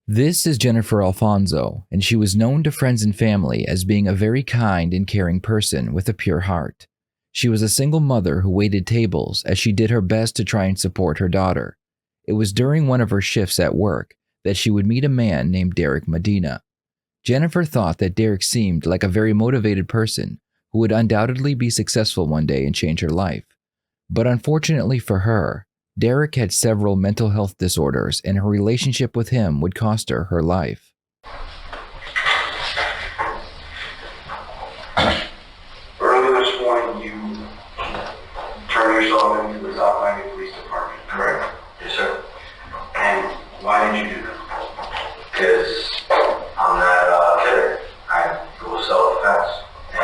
This is Jennifer Alfonso, and she was known to friends and family as being a very kind and caring person with a pure heart. She was a single mother who waited tables as she did her best to try and support her daughter. It was during one of her shifts at work that she would meet a man named Derek Medina. Jennifer thought that Derek seemed like a very motivated person who would undoubtedly be successful one day and change her life. But unfortunately for her, Derek had several mental health disorders, and her relationship with him would cost her her life. Early this morning, you turned yourself into the South Miami Police Department, correct? Yes, sir. And why did you do that? Because I'm not a killer. I do self-defense. And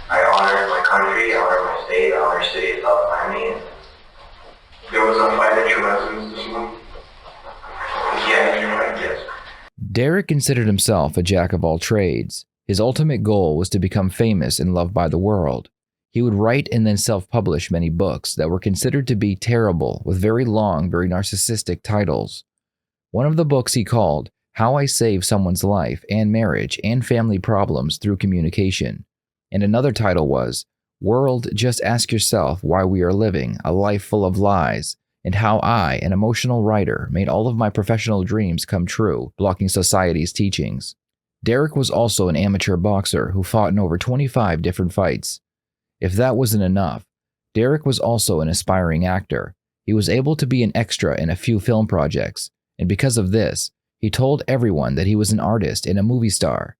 I honor my country, I honor my state, I honor the city of South Miami. There was a fight at your residence this morning? Yeah, you're right, yes. Derek considered himself a jack of all trades. His ultimate goal was to become famous and loved by the world. He would write and then self-publish many books that were considered to be terrible, with very long, very narcissistic titles. One of the books he called How I Save Someone's Life and Marriage and Family Problems Through Communication. And another title was World, Just Ask Yourself Why We Are Living a Life Full of Lies, and How I, an Emotional Writer, Made All of My Professional Dreams Come True, Blocking Society's Teachings. Derek was also an amateur boxer who fought in over 25 different fights. If that wasn't enough, Derek was also an aspiring actor. He was able to be an extra in a few film projects, and because of this, he told everyone that he was an artist and a movie star.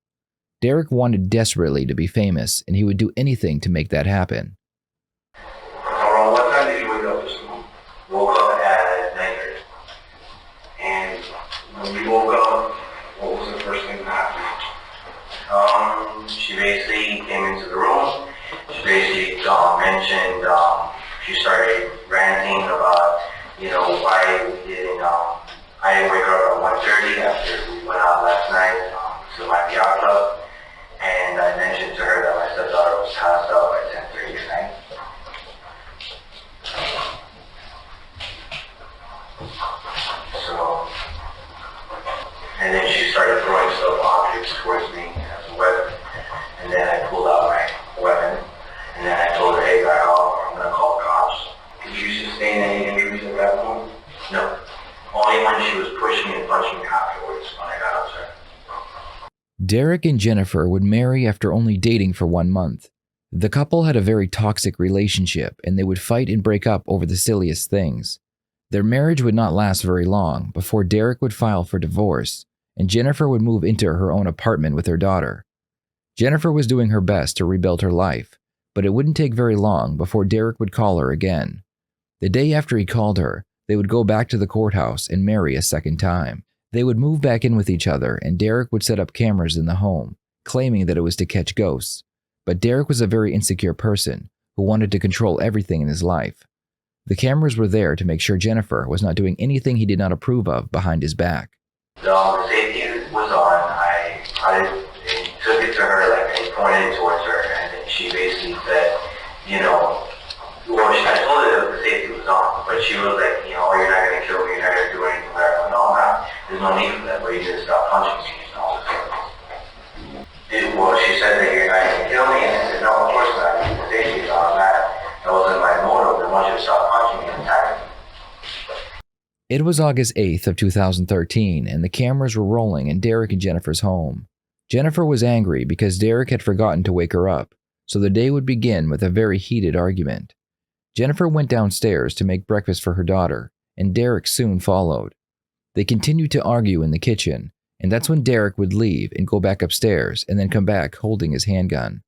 Derek wanted desperately to be famous, and he would do anything to make that happen. Around what time did you wake up this morning? Woke up at 9:30. And when you woke up, what was the first thing that happened? She basically came into the room. She basically mentioned, she started ranting about, why we didn't, I didn't wake her up at 1:30 after we went out last night to my yacht club. And I mentioned to her that my stepdaughter was passed out by 10:30 at night. So, and then she started throwing stuff, objects towards me as a weapon. And then I pulled out my weapon. And then I told her, hey, back off, or I'm going to call the cops. Did you sustain any injuries at that point? No. Only when she was pushing me and punching me afterwards when I got upset. Derek and Jennifer would marry after only dating for 1 month. The couple had a very toxic relationship, and they would fight and break up over the silliest things. Their marriage would not last very long before Derek would file for divorce, and Jennifer would move into her own apartment with her daughter. Jennifer was doing her best to rebuild her life, but it wouldn't take very long before Derek would call her again. The day after he called her, they would go back to the courthouse and marry a second time. They would move back in with each other, and Derek would set up cameras in the home, claiming that it was to catch ghosts. But Derek was a very insecure person who wanted to control everything in his life. The cameras were there to make sure Jennifer was not doing anything he did not approve of behind his back. The safety was on. I took it to her, I pointed it towards her, and then she basically said, I told her that the safety was on, but she was like, oh, you're not going to kill me, you're not going to do anything like that. No, I'm not. There's no need for that, but you need to stop punching me and all this stuff. Well, she said that you're not going to kill me, and I said, no, of course not. The safety is on. That wasn't my motive. I want you to stop punching me and attacking me. It was August 8th of 2013, and the cameras were rolling in Derek and Jennifer's home. Jennifer was angry because Derek had forgotten to wake her up, so the day would begin with a very heated argument. Jennifer went downstairs to make breakfast for her daughter, and Derek soon followed. They continued to argue in the kitchen, and that's when Derek would leave and go back upstairs and then come back holding his handgun.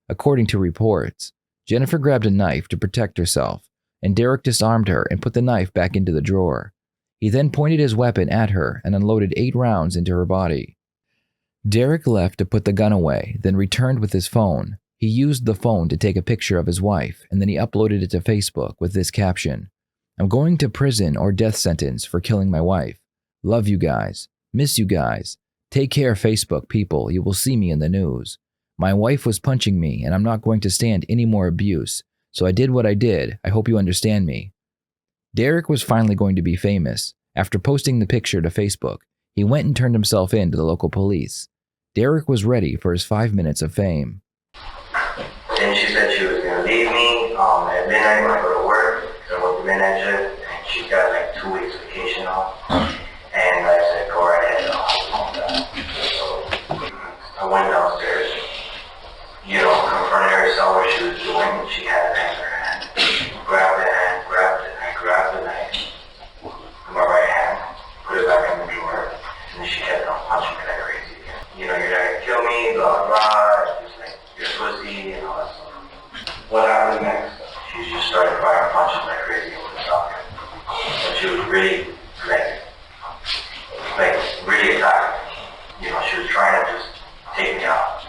According to reports, Jennifer grabbed a knife to protect herself, and Derek disarmed her and put the knife back into the drawer. He then pointed his weapon at her and unloaded 8 rounds into her body. Derek left to put the gun away, then returned with his phone. He used the phone to take a picture of his wife, and then he uploaded it to Facebook with this caption: I'm going to prison or death sentence for killing my wife. Love you guys. Miss you guys. Take care, Facebook people. You will see me in the news. My wife was punching me, and I'm not going to stand any more abuse. So I did what I did. I hope you understand me. Derek was finally going to be famous, After posting the picture to Facebook, he went and turned himself in to the local police. Derek was ready for his 5 minutes of fame. Then she said she was going to leave me at midnight when I go to work, because I work the midnight shift, and she's got like 2 weeks vacation off. And I said, go right ahead. So I went downstairs, confronted her, saw what she was doing, and she had a knife in her hand. Grabbed it, I grabbed the knife with my right hand, put it back in the drawer, and then she kept on punching me like crazy again. You're not going to kill me, blah, blah, blah, just like, you're a pussy, and all that stuff. What happened next? She just started firing punches like crazy and wouldn't stop. And she was really, really attacking me. She was trying to just take me out.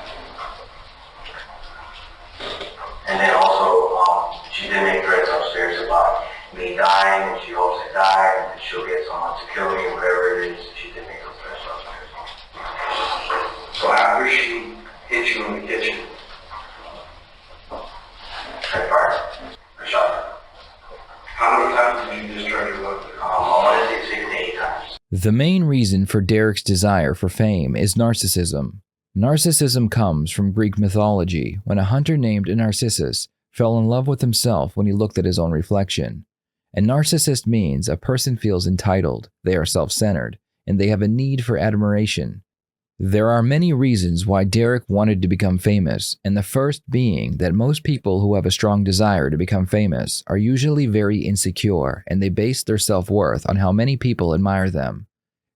And then also, she did make threats upstairs about me dying, and she hopes I die, and then she'll get someone to kill me, whatever it is. She did make those threats upstairs. So after she hit you in the kitchen, I fired. I shot her. How many times did you discharge your weapon? I want to say 6 to 8 times. The main reason for Derek's desire for fame is narcissism. Narcissism comes from Greek mythology, when a hunter named Narcissus fell in love with himself when he looked at his own reflection. A narcissist means a person feels entitled, they are self-centered, and they have a need for admiration. There are many reasons why Derek wanted to become famous, and the first being that most people who have a strong desire to become famous are usually very insecure, and they base their self-worth on how many people admire them.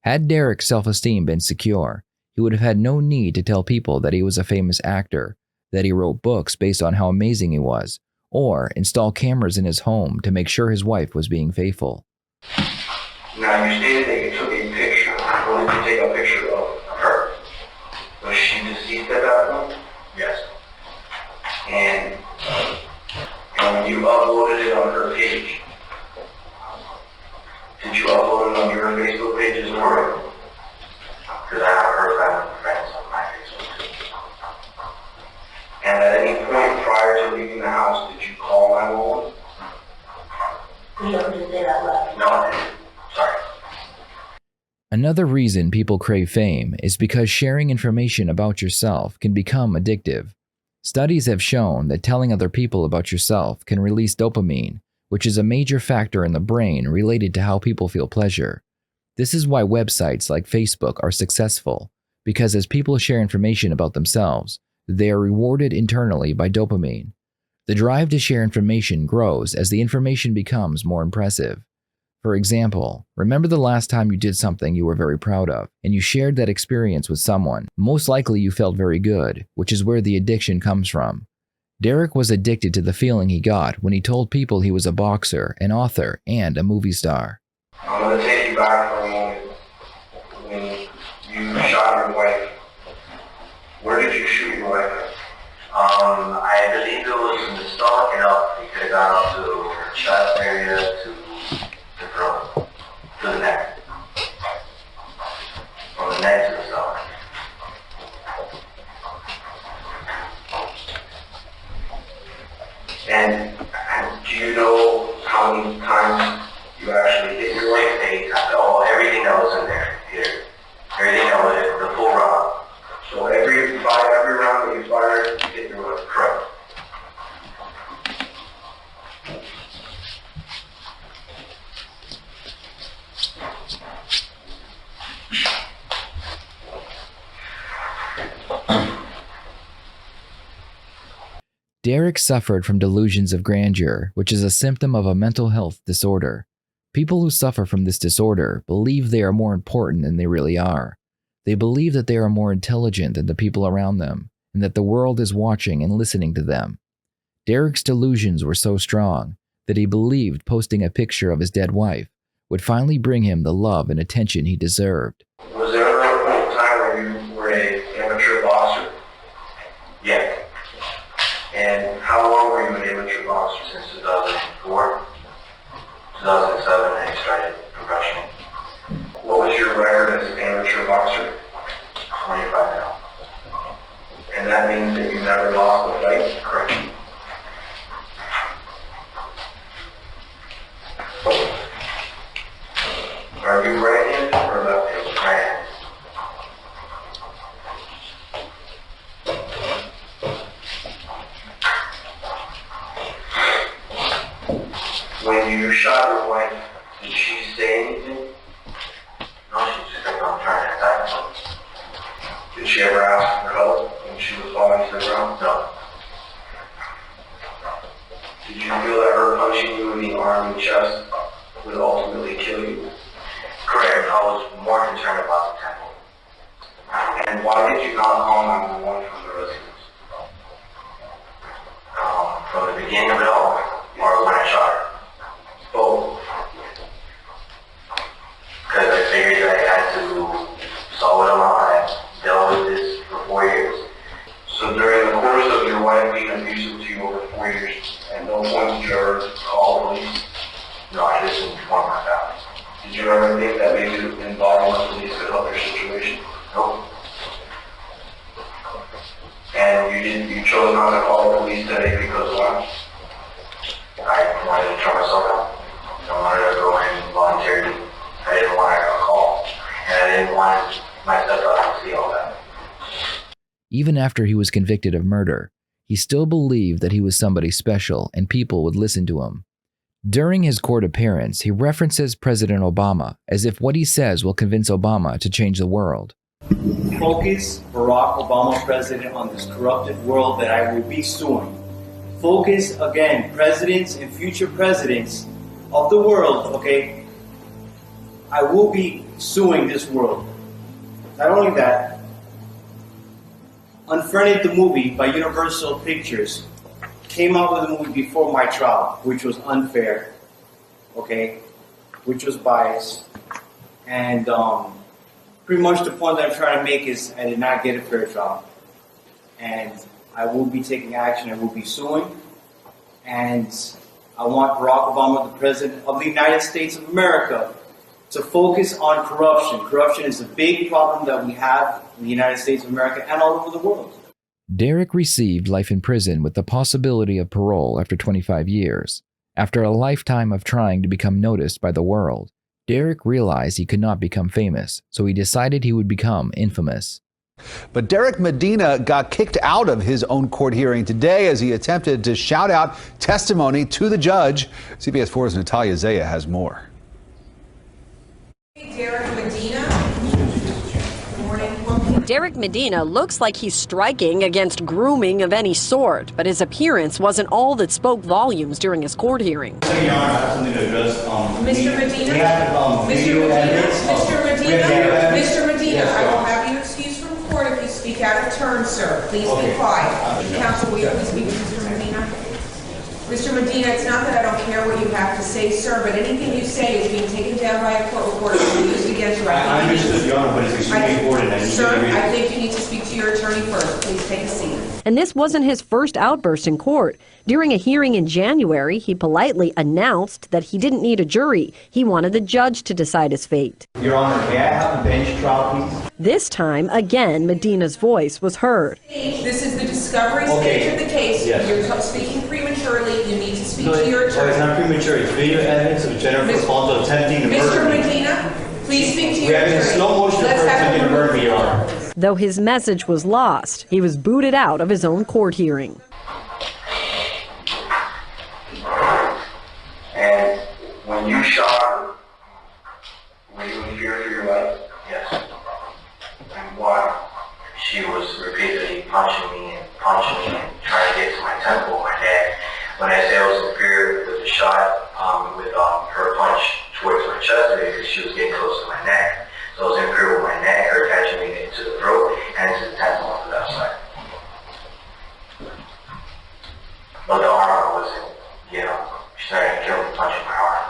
Had Derek's self-esteem been secure, he would have had no need to tell people that he was a famous actor, that he wrote books based on how amazing he was, or install cameras in his home to make sure his wife was being faithful. Now, you stated that you took a picture. What did you take a picture of her? Was she deceased at that point? Yes. And when you uploaded it on her page, did you upload it on your Facebook page as well? Because I have her family and friends on my Facebook too. And at any point prior to leaving the house, did you call 911? You don't just say that loud. No, I didn't. Sorry. Another reason people crave fame is because sharing information about yourself can become addictive. Studies have shown that telling other people about yourself can release dopamine, which is a major factor in the brain related to how people feel pleasure. This is why websites like Facebook are successful, because as people share information about themselves, they are rewarded internally by dopamine. The drive to share information grows as the information becomes more impressive. For example, remember the last time you did something you were very proud of, and you shared that experience with someone. Most likely you felt very good, which is where the addiction comes from. Derek was addicted to the feeling he got when he told people he was a boxer, an author, and a movie star. I'm going to take you back for a moment. When you shot your wife, where did you shoot your wife at? I believe it was in the stomach and up. You could have gone up to her chest area, to the throat, to the neck. From the neck to the stomach. And do you know how many times you actually hit your wife? 8 times. Oh, everything that was in there. Here. Everything that was in the full round. So every round that you fired, you hit your wife. Correct. Derek suffered from delusions of grandeur, which is a symptom of a mental health disorder. People who suffer from this disorder believe they are more important than they really are. They believe that they are more intelligent than the people around them, and that the world is watching and listening to them. Derek's delusions were so strong that he believed posting a picture of his dead wife would finally bring him the love and attention he deserved. Was there ever a point in time where you were an amateur boxer? Yeah. And how long were you an amateur boxer? Since 2004? 2007 when you started professional. What was your record as an amateur boxer? 25 now. And that means that you never lost a fight, correct? Are you was more concerned about the temple. And why did you not call 911 from the residence? From the beginning of it all, or when I shot her? Both. Because I figured I had to solve it on my own. I've dealt with this for 4 years. So during the course of your wife being abusive to you over 4 years, at no point did you ever call the police? No, I just informed my family. Did you ever think that maybe involving the police could help your situation? Nope. And you chose not to call the police today because why? I wanted to try myself out. I wanted to go in voluntarily. I didn't want to get a call. And I didn't want my stepdaughter to see all that. Even after he was convicted of murder, he still believed that he was somebody special and people would listen to him. During his court appearance, he references President Obama as if what he says will convince Obama to change the world. Focus Barack Obama president on this corrupted world that I will be suing. Focus, again, presidents and future presidents of the world, okay? I will be suing this world. Not only that, Unfriended the movie by Universal Pictures came out with a movie before my trial, which was unfair, okay? Which was biased. And pretty much the point that I'm trying to make is I did not get a fair trial. And I will be taking action. I will be suing. And I want Barack Obama, the President of the United States of America, to focus on corruption. Corruption is a big problem that we have in the United States of America and all over the world. Derek received life in prison with the possibility of parole after 25 years. After a lifetime of trying to become noticed by the world, Derek realized he could not become famous, so he decided he would become infamous. But Derek Medina got kicked out of his own court hearing today as he attempted to shout out testimony to the judge. CBS 4's Natalia Zaya has more. Derek Medina. Derek Medina looks like he's striking against grooming of any sort, but his appearance wasn't all that spoke volumes during his court hearing. Your Honor, I have something to address. Mr. Medina? Mr. Medina, I will have you excused from court if you speak out of turn, sir. Please be quiet. Counsel, will you please speak to Mr. Medina? Mr. Medina, it's not that I don't care what you have to say, sir, but anything you say is being taken down by a court reporter and used against you. I understood, Your Honor, but it's extremely important. Sir, I think you need to speak to your attorney first. Please take a seat. And this wasn't his first outburst in court. During a hearing in January, he politely announced that he didn't need a jury. He wanted the judge to decide his fate. Your Honor, may I have a bench trial, please? This time, again, Medina's voice was heard. This is the discovery stage of the case. Yes. You're speaking prematurely. You need to speak to your attorney. It's not premature. It's video evidence of Jennifer Fonto attempting to murder me. Mr. Medina, please speak to your We're having attorney. a slow motion of her attempting to murder me, Your Honor. Though his message was lost, he was booted out of his own court hearing. And when you shot her, were you in fear for your life? Yes. And why? She was repeatedly punching me and trying to get to my temple, my neck. When I say I was in fear with the shot, with her punch towards my chest area, because she was getting close to my neck. So I was in fear with my neck, her catching me into the throat and into the temple on the left side. But the arm wasn't, she's starting to kill me, punching my arm.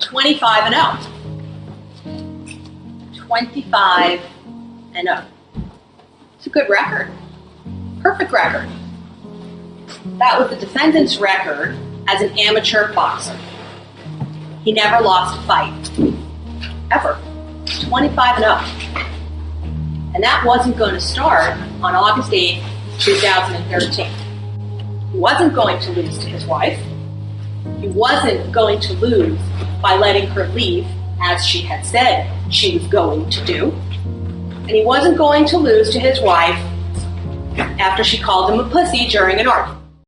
$25 and up. 25 and up. It's a good record. Perfect record. That was the defendant's record as an amateur boxer. He never lost a fight. Ever. 25 and up. And that wasn't going to start on August 8th, 2013. He wasn't going to lose to his wife. He wasn't going to lose by letting her leave, as she had said she was going to do. And he wasn't going to lose to his wife after she called him a pussy during an argument.